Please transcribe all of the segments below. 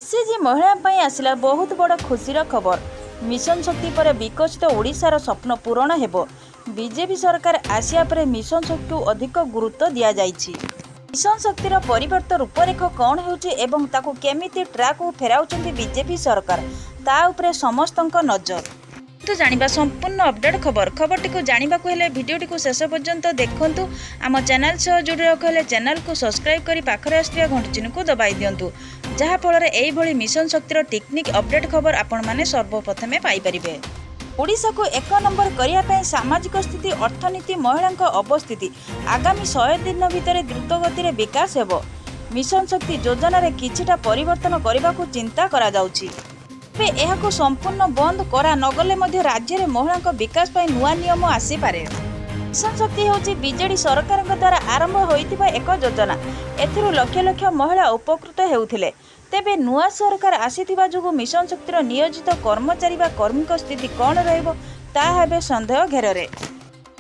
CG महिला ପାଇଁ ଆସିଲା बहुत बड़ खुशीर खबर। मिशन शक्ति पर विकसित ओडिशार स्वप्न पूरण हेबो। बीजेपी सरकार आसिया पर मिशन शक्ति को अधिक गुरुत्व दिया जाइछि। मिशन शक्तिर परिवर्तन रूपरेख कौन होउछि एवं ताकू केमिति ट्रैक को फेराउछन्ति बीजेपी सरकार ता उपरे समस्तक नजर। तो जानिबा संपूर्ण अपडेट खबरटी को जानिबा को हेले वीडियोटी को शेष पर्यंत देखंतु। आम चैनल सह जोड़ी रखले चैनल को सब्सक्राइब करी पाखरे आस्थिया घंटी चिन्ह को दबाई दियंतु, जहा फल एई भली मिशन शक्तिर टेक्निक अपडेट खबर आपण माने सर्वप्रथमे पाई परिबे। ओडिशा को एक नंबर करिया पई सामाजिक स्थिति, अर्थनीति, महिलांक अवस्थिति आगामी 100 दिन भितर द्रुत गति रे विकास हेबो। मिशन शक्ति योजना रे किछिटा परिवर्तन करबा को चिंता करा जाउछि। एहाको संपूर्ण बंद करा नगले मध्य राज्य में महिला विकास पर नुआ नियम आसी पारे। मिशन शक्ति होची बीजेडी सरकार द्वारा आरंभ होइतिबा एक योजना। एथिरु लक्ष लक्ष महिला उपकृत हेउथिले। तेबे नुआ सरकार आसीथिबा जुगु मिशन शक्तिर नियोजित कर्मचारी बा कर्मीक स्थिति कौन रहिबो ताहा हेबे संदेह घेରରେ।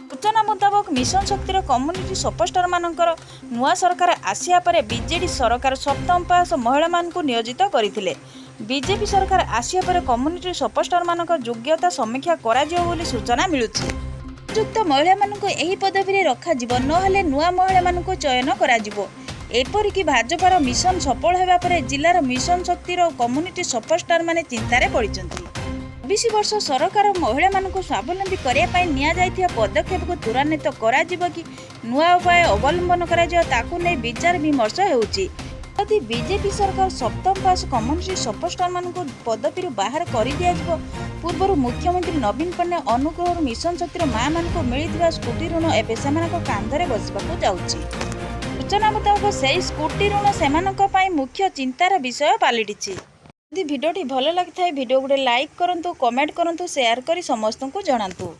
सूचना मुताबक मिशन शक्तिर कम्युनिटी सपोस्टर मानकर नुआ सरकार आसिया परे बीजेडी सरकार सप्तम पास महिला मानकु नियोजित करथिले। बीजेपी सरकार आसिया पर कम्युनिटी सपोस्टर मानक योग्यता समीक्षा करा जिवो बोली सूचना मिलुछि। उपयुक्त महिला मानकु एही पदवी रे रखा जिवो नहले नुआ महिला मानकु चयन करा जिवो। एपरिक भाजपार मिशन सफल हेबा परे जिल्लार मिशन शक्तिर कम्युनिटी सपोस्टर माने चिंतारे पड़िचंती। 20 वर्ष सरकार महिला मानकु स्वावलंबी करिया पई निया जाइथिया पदक्षेप को त्वरान्वित करा जिवो कि नुआ उपाय अवलंबन करा जिवो ताकू नै विचार विमर्श हेउछि। यदि बीजेपी सरकार सप्तम पास कम्युनिटी सपोस्टर मान पदवी बाहर कर दिया पूर्व मुख्यमंत्री नवीन पट्टनायक अनुग्रह मिशन शक्तिर माँ मान मिलता स्कूटी ऋण एवं कांधरे बसवाक जाउछि। सूचना मुताबक से स्कूटी ऋण से मुख्य चिंतार विषय पलटि। यदि भिडियोटी भल लगी भिडियो गोटे लाइक करंतु, कमेंट करंतु, शेयर करी समस्त को जणांतु।